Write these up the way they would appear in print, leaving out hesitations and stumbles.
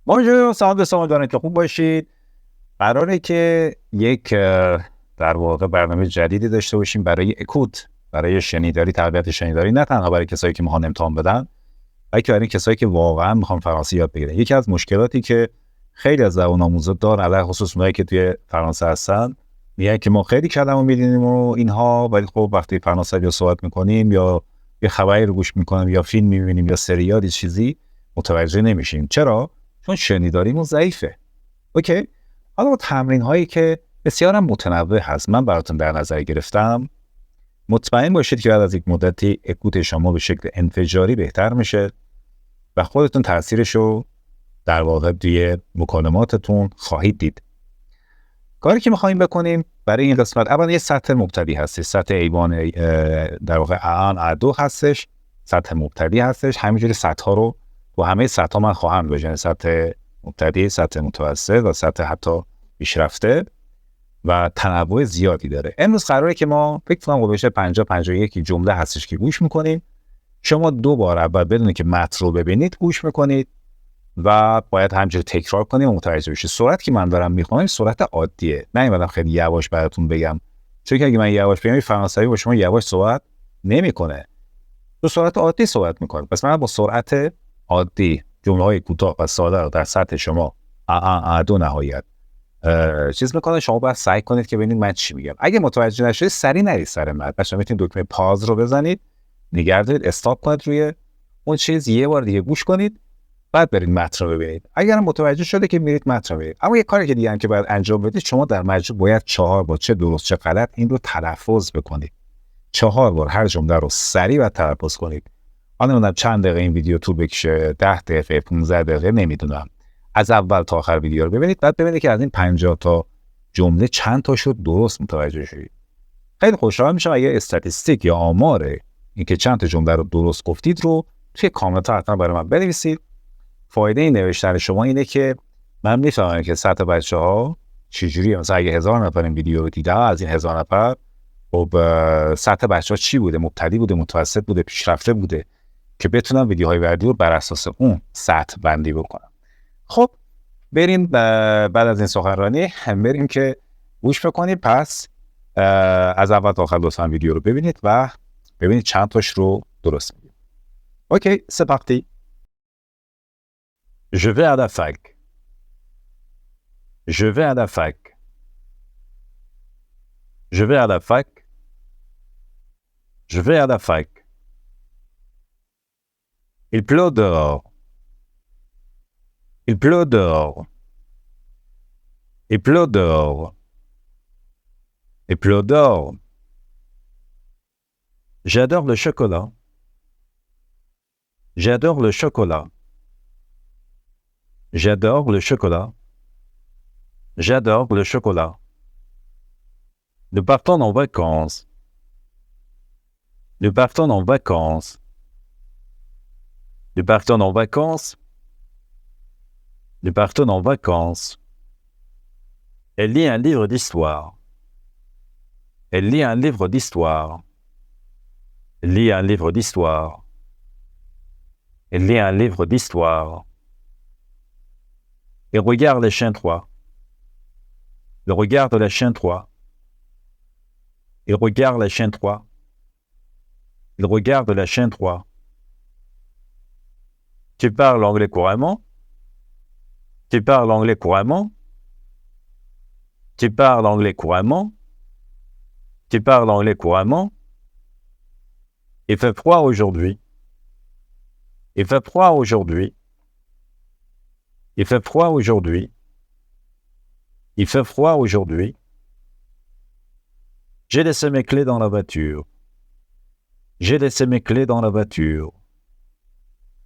بونژور، سلام دوستان، امیدوارم که خوب باشید. قراره که یک در واقع برنامه جدیدی داشته باشیم برای اکوت، برای شنیداری، تربیت شنیداری، نه تنها برای کسایی که میخوان امتحان بدن، بلکه برای کسایی که واقعا میخوان فرانسه یاد بگیرن. یکی از مشکلاتی که خیلی از زبان آموزا دارن، علاوه خصوص اونایی که توی فرانسه هستن، میگن که ما خیلی کلمه میدونیم و اینها، ولی خب وقتی فرانسوی رو صحبت میکنیم یا یه خبری رو گوش میکنیم یا فیلم میبینیم یا سریالی چیزی، متوجه نمیشیم. چرا؟ چون شنیداریمون ضعیفه. اوکی؟ حالا با تمرین هایی که بسیار هم متنوع هست من براتون در نظر گرفتم، مطمئن باشید که بعد از یک مدتی اکوت شما به شکل انفجاری بهتر میشه و خودتون تاثیرش رو در واقع توی مکالماتتون خواهید دید. کاری که میخوایم بکنیم برای این قسمت، اولا یه سطح مبتدی هستش، سطح ایوان در واقع A1 A2 هستش، سطح مبتدی هستش. همینجوری سطح ها رو و همه سطح ها من خواهم بجنه، سطح مبتدی، سطح متوسط و سطح حتی پیشرفته و تنوع زیادی داره. امروز قراره که ما فکر کنم قبلش 50-51 جمله هستش که گوش میکنیم. شما 2 بار اول بدون که متن رو ببینید گوش میکنید و باید همینجوری تکرار کنیم و متوجه بشید. سرعت که من دارم میخونم سرعت عادیه، نمیدونم خیلی یواش براتون بگم، چون که اگه من یواش بگم فرانسوی با شما یواش صحبت نمیکنه، تو سرعت عادی صحبت میکنه. پس من با سرعت عادی جمله‌های کوتاه و ساده رو در سطح شما A1 A2 نهایت چیز میکنه. شما باید سعی کنید که ببینید من چی میگم. اگه متوجه نشدید سری نرید سر متن، پس میتونید دکمه پاز رو بزنید، نگه دارید، استاپ کنید روی اون چیز، یه بار دیگه گوش کنید، بعد برید متن رو ببینید. اگر متوجه شده که میرید متن رو ببینید. اما یه کاری که دیگه هم که باید انجام بدید، شما در مجموع باید 4 بار چه درست چه غلط این رو تلفظ بکنید. 4 بار هر جمله رو سریع و تلفظ کنید. من نمیدونم چند دقیقه این ویدیو طول بکشه، 10 دقیقه 15 دقیقه نمیدونم. از اول تا آخر ویدیو رو ببینید، بعد ببینید که از این 50 تا جمله چند تاشو درست متوجه شدید. خیلی خوشحال میشم اگه استاتستیک یا آمار اینکه چند تا جمله رو درست گفتید رو توی کامنت حتما برای من بنویسید. فایده این نوشتن شما اینه که من میفهمم که سطح بچه‌ها چجوریه. مثلا اگه 1000 نفر این ویدیو رو دیدن، از این 1000 نفر خب سطح بچه‌ها چی بوده، مبتدی بوده، متوسط بوده، پیشرفته بوده، که بتونم ویدیوهای بعدی رو بر اساس اون سطح بندی بکنم. خب بریم بعد از این سخنرانی بریم که گوش بکنید. پس از اول تا آخر لطفاً ویدیو رو ببینید و ببینید چند تاش رو درست میگید. اوکی، c'est parti. Je vais à la fac. Je vais à la fac. Je vais à la fac. Je vais à la fac. Il pleut dehors. Il pleut dehors. Il pleut dehors. Il pleut dehors. J'adore le chocolat. J'adore le chocolat. J'adore le chocolat. J'adore le chocolat. Nous partons en vacances. Nous partons en vacances. Nous partons en vacances. Nous partons en vacances. Elle lit un livre d'histoire. Elle lit un livre d'histoire. Elle lit un livre d'histoire. Elle lit un livre d'histoire. Il regarde les chiens 3. Il regarde les chiens 3. Il regarde les chiens 3. Il regarde les chiens 3. Tu parles anglais couramment? Tu parles anglais couramment? Tu parles anglais couramment? Tu parles anglais couramment? Il fait froid aujourd'hui. Il fait froid aujourd'hui. Il fait froid aujourd'hui. Il fait froid aujourd'hui. J'ai laissé mes clés dans la voiture. J'ai laissé mes clés dans la voiture.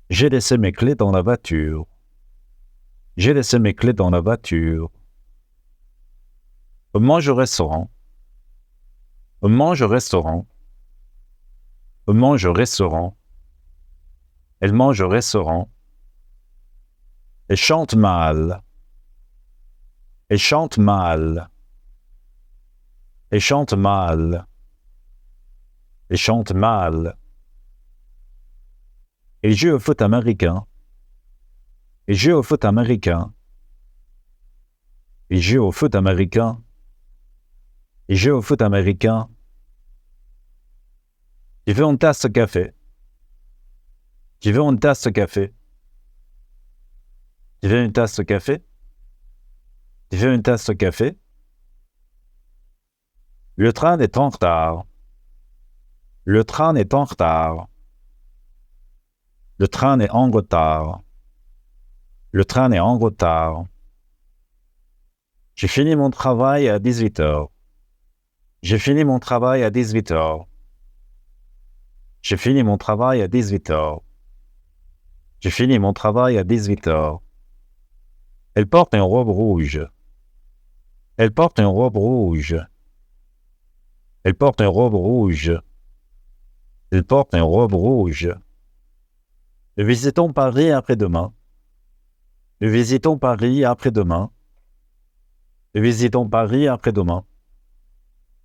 J'ai laissé mes clés dans la voiture. J'ai laissé mes clés dans la voiture. On mange au restaurant. On mange au restaurant. On mange au restaurant. Elle mange au restaurant. Elle chante mal. Elle chante mal. Elle chante mal. Elle chante mal. Elle joue au foot américain. Il joue au foot américain. Il joue au foot américain. Il joue au foot américain. Tu veux une tasse de café? Tu veux une tasse de café? Tu veux une tasse de café? Tu veux une tasse de café? Le train est en retard. Le train est en retard. Le train est en retard. Le train est en retard. J'ai fini mon travail à 18 heures. J'ai fini mon travail à 18 heures. J'ai fini mon travail à 18 heures. J'ai fini mon travail à 18 heures. Elle porte une robe rouge. Elle porte une robe rouge. Elle porte une robe rouge. Elle porte une robe rouge. Nous visitons Paris après-demain. Nous visitons Paris après-demain. Nous visitons Paris après-demain.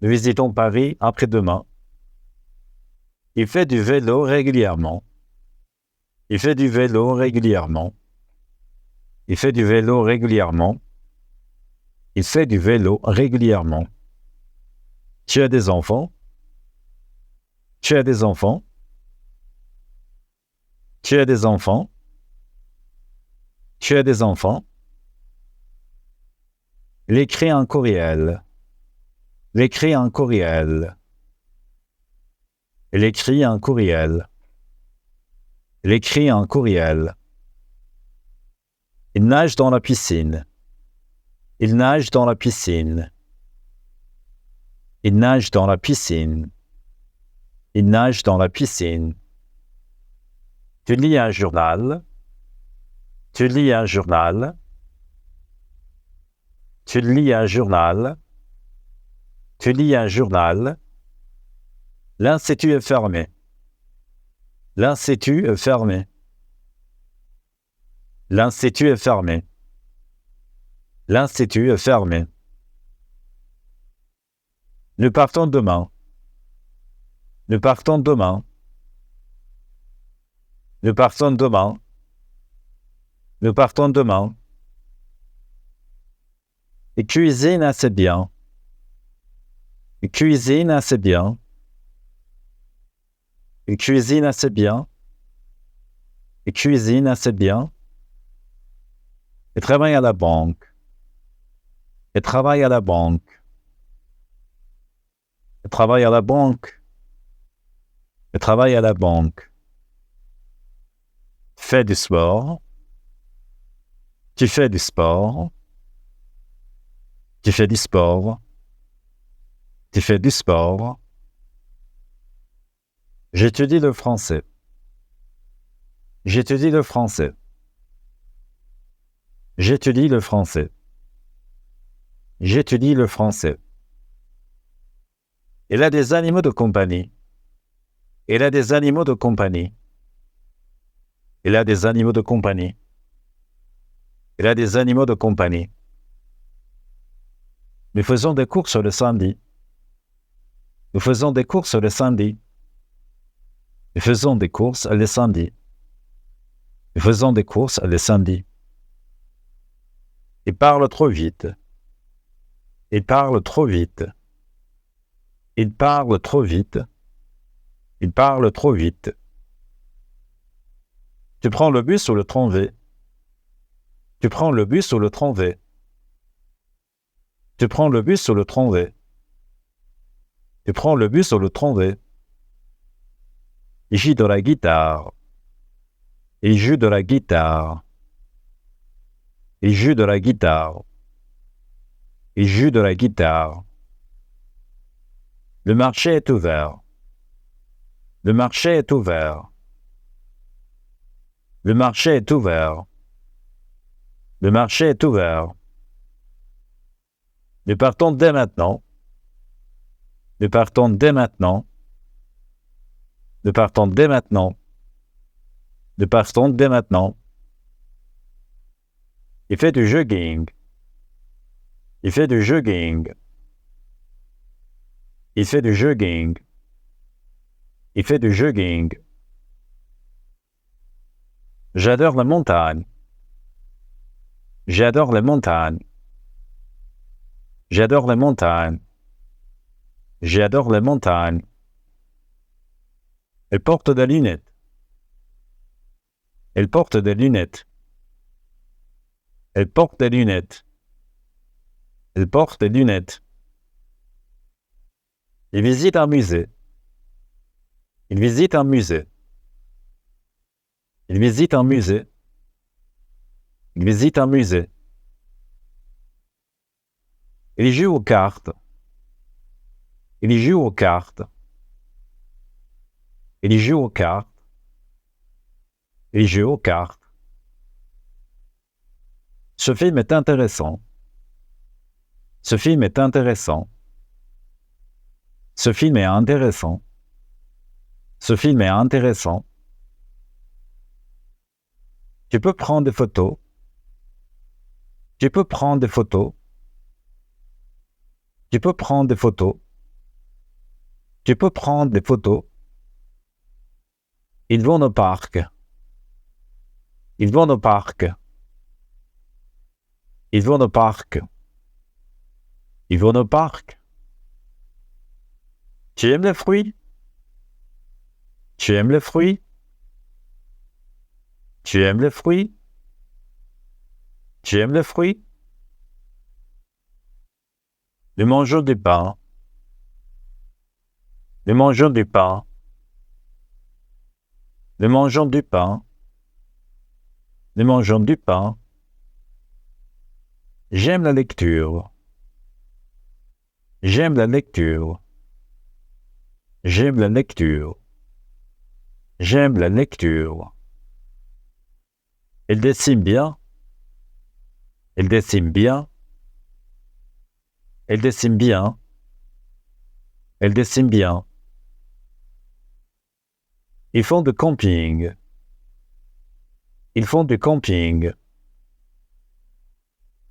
Nous visitons Paris après-demain. Il fait du vélo régulièrement. Il fait du vélo régulièrement. Il fait du vélo régulièrement. Il fait du vélo régulièrement. Tu as des enfants? Tu as des enfants? Tu as des enfants? Tu as des enfants? Il écrit un courriel. Il écrit un courriel. Il écrit un courriel. Il écrit un courriel. Il nage dans la piscine. Il nage dans la piscine. Il nage dans la piscine. Il nage dans la piscine. Tu lis un journal. Tu lis un journal. Tu lis un journal. Tu lis un journal. L'institut est fermé. L'institut est fermé. L'institut est fermé. L'institut est fermé. Nous partons demain. Nous partons demain. Nous partons demain. Nous partons demain. Il cuisine assez bien. Il cuisine assez bien. Il cuisine assez bien. Il cuisine assez bien. Il travaille à la banque. Il travaille à la banque. Il travaille à la banque. Il travaille à la banque. Fais du sport. Tu fais du sport. Tu fais du sport. Tu fais du sport. J'étudie le français. J'étudie le français. J'étudie le français. J'étudie le français. Il a des animaux de compagnie. Il a des animaux de compagnie. Il a des animaux de compagnie. Il a des animaux de compagnie. Nous faisons des courses le samedi. Nous faisons des courses le samedi. Nous faisons des courses le samedi. Nous faisons des courses le samedi. Il parle trop vite. Il parle trop vite. Il parle trop vite. Il parle trop vite. Tu prends le bus ou le tramway? Tu prends le bus ou le tramway? Tu prends le bus ou le tramway? Tu prends le bus ou le tramway? Il joue de la guitare. Il joue de la guitare. Il joue de la guitare. Il joue de la guitare. Le marché est ouvert. Le marché est ouvert. Le marché est ouvert. Le marché est ouvert. Nous partons dès maintenant. Nous partons dès maintenant. Nous partons dès maintenant. Nous partons dès maintenant. Il fait du jogging. Il fait du jogging. Il fait du jogging. Il fait du jogging. J'adore la montagne. J'adore les montagnes. J'adore les montagnes. J'adore les montagnes. Elle porte des lunettes. Elle porte des lunettes. Elle porte des lunettes. Elle porte des lunettes. Il visite un musée. Il visite un musée. Il visite un musée. Il visite un musée. Il joue aux cartes. Il joue aux cartes. Il joue aux cartes. Il joue aux cartes. Ce film est intéressant. Ce film est intéressant. Ce film est intéressant. Ce film est intéressant. Tu peux prendre des photos. Tu peux prendre des photos. Tu peux prendre des photos. Tu peux prendre des photos. Ils vont au parc. Ils vont au parc. Ils vont au parc. Ils vont au parc. Tu aimes les fruits? Tu aimes les fruits? Tu aimes les fruits? Tu aimes les fruits? Nous mangeons du pain. Nous mangeons du pain. Nous mangeons du pain. Nous mangeons du pain. J'aime la lecture. J'aime la lecture. J'aime la lecture. J'aime la lecture. Elle dessine bien. Elle dessine bien. Elle dessine bien. Elle dessine bien. Ils font du camping. Ils font du camping.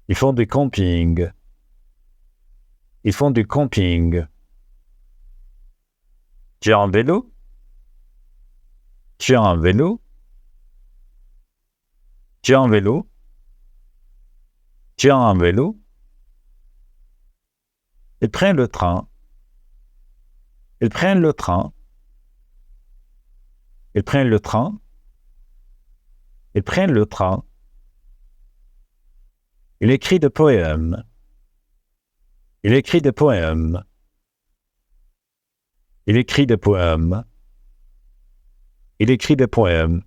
Ils font du camping. Ils font du camping. Tu as un vélo? Tu as un vélo? Tu as un vélo? Tu as un vélo? Ils prennent le train. Ils prennent le train. Ils prennent le train. Ils prennent le train. Il écrit des poèmes. Il écrit des poèmes. Il écrit des poèmes. Il écrit des poèmes.